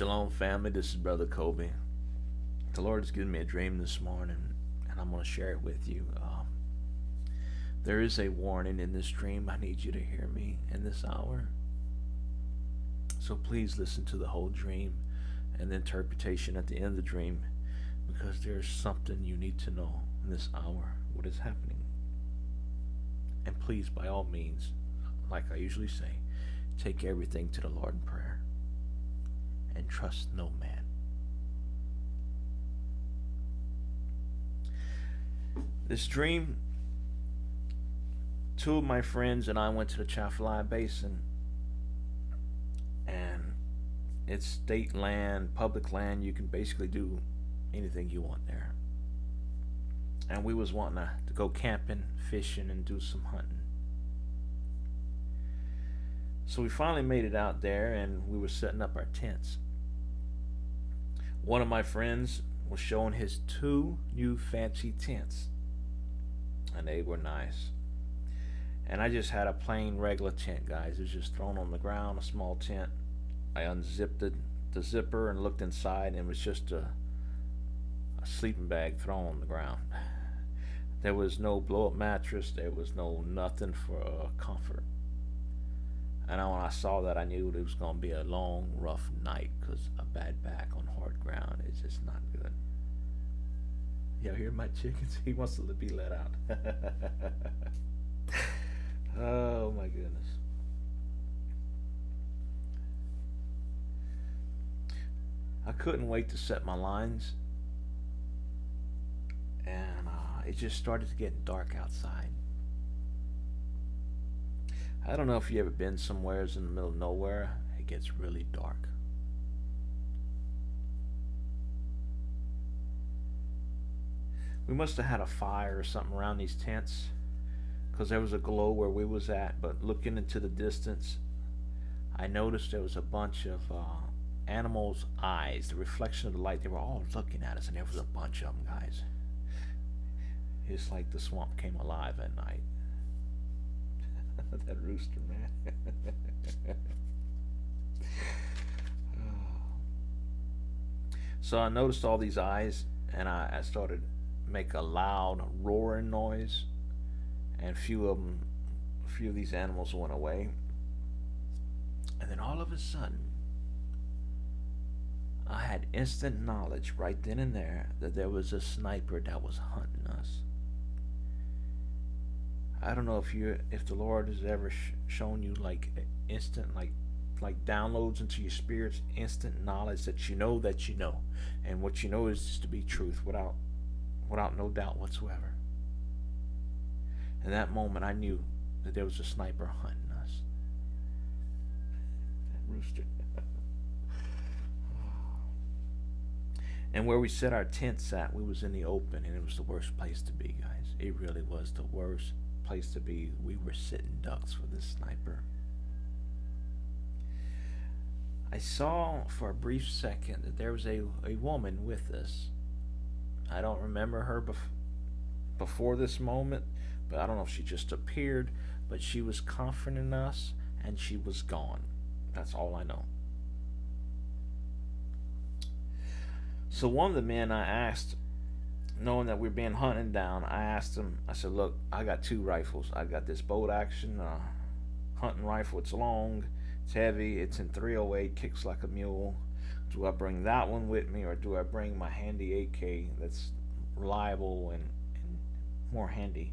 Shalom, family. This is Brother Kobe. The Lord has given me a dream this morning, and I'm going to share it with you. There is a warning in this dream. I need you to hear me in this hour. So please listen to the whole dream and the interpretation at the end of the dream, because there's something you need to know in this hour, what is happening. And please, by all means, like I usually say, take everything to the Lord in prayer and trust no man. This dream, two of my friends and I went to the Atchafalaya Basin, and it's state land, public land. You can basically do anything you want there. And we was wanting to go camping, fishing, and do some hunting. So we finally made it out there, and we were setting up our tents. One of my friends was showing his two new fancy tents, and they were nice. And I just had a plain regular tent, guys. It was just thrown on the ground, a small tent. I unzipped the zipper and looked inside, and it was just a sleeping bag thrown on the ground. There was no blow-up mattress. There was no nothing for comfort. And when I saw that, I knew it was going to be a long, rough night, because a bad back on hard ground is just not good. Y'all hear my chickens? He wants to be let out. Oh, my goodness. I couldn't wait to set my lines. And it just started to get dark outside. I don't know if you ever been somewheres in the middle of nowhere. It gets really dark. We must have had a fire or something around these tents, because there was a glow where we was at. But looking into the distance, I noticed there was a bunch of animals' eyes, the reflection of the light. They were all looking at us, and there was a bunch of them, guys. It's like the swamp came alive at night. That rooster, man. So I noticed all these eyes, and I started to make a loud roaring noise, and a few of these animals went away. And then all of a sudden, I had instant knowledge right then and there that there was a sniper that was hunting us. I don't know if the Lord has ever shown you like instant, like downloads into your spirits, instant knowledge that you know, and what you know is just to be truth without no doubt whatsoever. In that moment, I knew that there was a sniper hunting us. That rooster. And where we set our tents at, we was in the open, and it was the worst place to be, guys. It really was the worst place to be. We were sitting ducks for this sniper. I saw for a brief second that there was a woman with us. I don't remember her before this moment, but I don't know if she just appeared, but she was comforting us, and she was gone. That's all I know. So one of the men I asked, knowing that we were being hunted down, I asked him, I said, look, I got two rifles. I got this bolt action hunting rifle. It's long, it's heavy, it's in 308, kicks like a mule. Do I bring that one with me, or do I bring my handy AK that's reliable and more handy?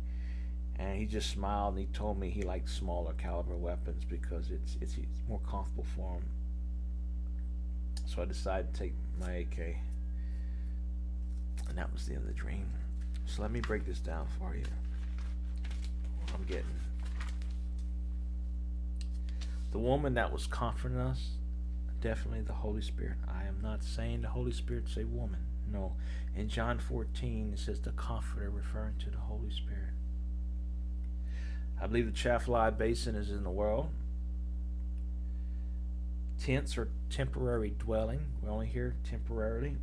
And he just smiled, and he told me he likes smaller caliber weapons because it's more comfortable for him. So I decided to take my AK. And that was the end of the dream. So let me break this down for you. I'm getting the woman that was comforting us, definitely the Holy Spirit. I am not saying the Holy Spirit's a woman. No. In John 14, it says the Comforter, referring to the Holy Spirit. I believe the Atchafalaya Basin is in the world. Tents are temporary dwelling. We're only here temporarily.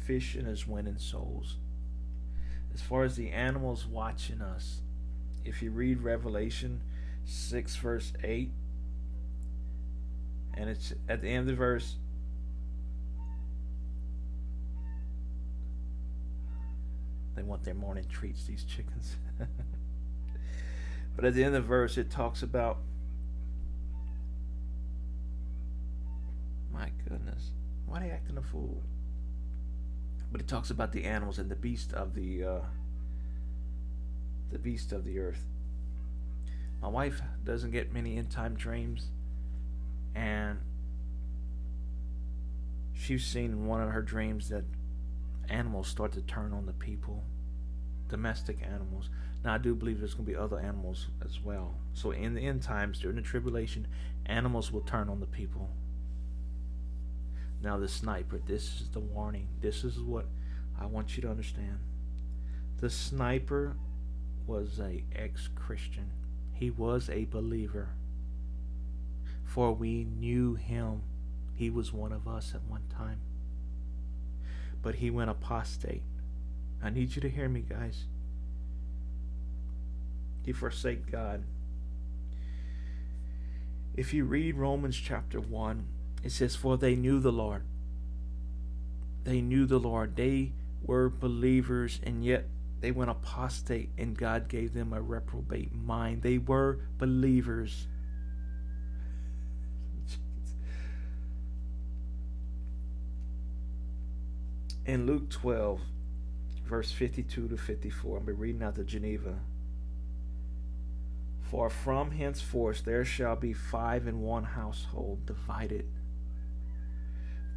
Fishing is winning souls. As far as the animals watching us, if you read Revelation 6 verse 8, and it's at the end of the verse, They want their morning treats, these chickens. But at the end of the verse, it talks about, my goodness, why are they acting a fool? But it talks about the animals and the beast of the earth. My wife doesn't get many end time dreams, and she's seen in one of her dreams that animals start to turn on the people, domestic animals. Now, I do believe there's going to be other animals as well. So in the end times, during the tribulation, animals will turn on the people. Now, the sniper, this is the warning. This is what I want you to understand. The sniper was a ex-Christian. He was a believer. For we knew him. He was one of us at one time. But he went apostate. I need you to hear me, guys. He forsake God. If you read Romans chapter 1, it says, for they knew the Lord. They knew the Lord. They were believers, and yet they went apostate, and God gave them a reprobate mind. They were believers. In Luke 12, verse 52 to 54, I'm going to be reading out the Geneva. For from henceforth there shall be 5 in one household divided,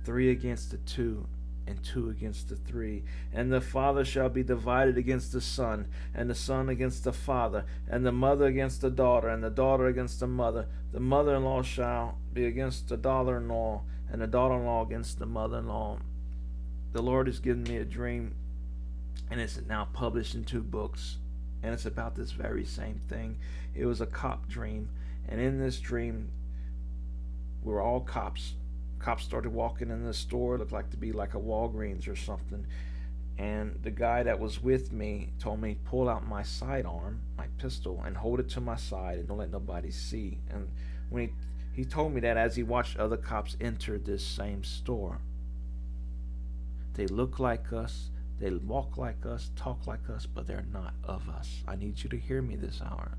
3 against the 2, and 2 against the 3. And the father shall be divided against the son, and the son against the father, and the mother against the daughter, and the daughter against the mother. The mother-in-law shall be against the daughter-in-law, and the daughter-in-law against the mother-in-law. The Lord has given me a dream, and it's now published in 2 books, and it's about this very same thing. It was a cop dream, and in this dream, we were all cops. Cops started walking in the store. It looked like to be like a Walgreens or something, and the guy that was with me told me, pull out my sidearm, my pistol, and hold it to my side, and don't let nobody see. And when he told me that, as he watched other cops enter this same store. They look like us, they walk like us, talk like us, but they're not of us. I need you to hear me this hour.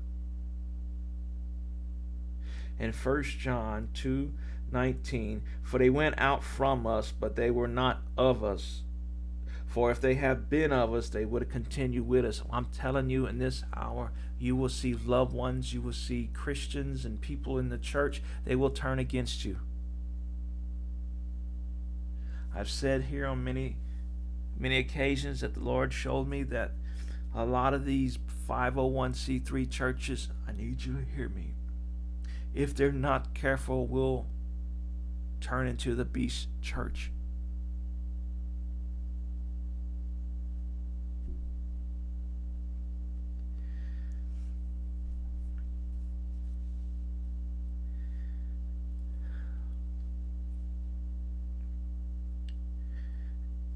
In 1 John 2:19, for they went out from us, but they were not of us. For if they had been of us, they would have continued with us. I'm telling you, in this hour, you will see loved ones, you will see Christians and people in the church, they will turn against you. I've said here on many occasions that the Lord showed me that a lot of these 501c3 churches, I need you to hear me, if they're not careful, will turn into the beast church.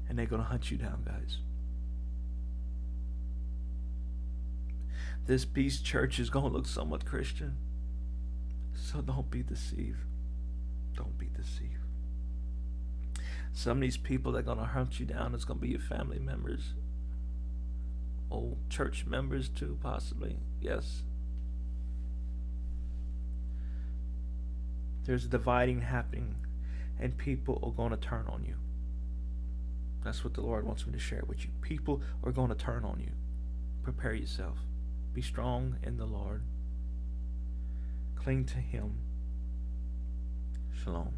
And they're going to hunt you down, guys. This beast church is going to look somewhat Christian. So don't be deceived. Don't be deceived. Some of these people that are going to hunt you down is going to be your family members. Old church members too, possibly. Yes. There's a dividing happening, and people are going to turn on you. That's what the Lord wants me to share with you. People are going to turn on you. Prepare yourself. Be strong in the Lord. Cling to Him. Shalom.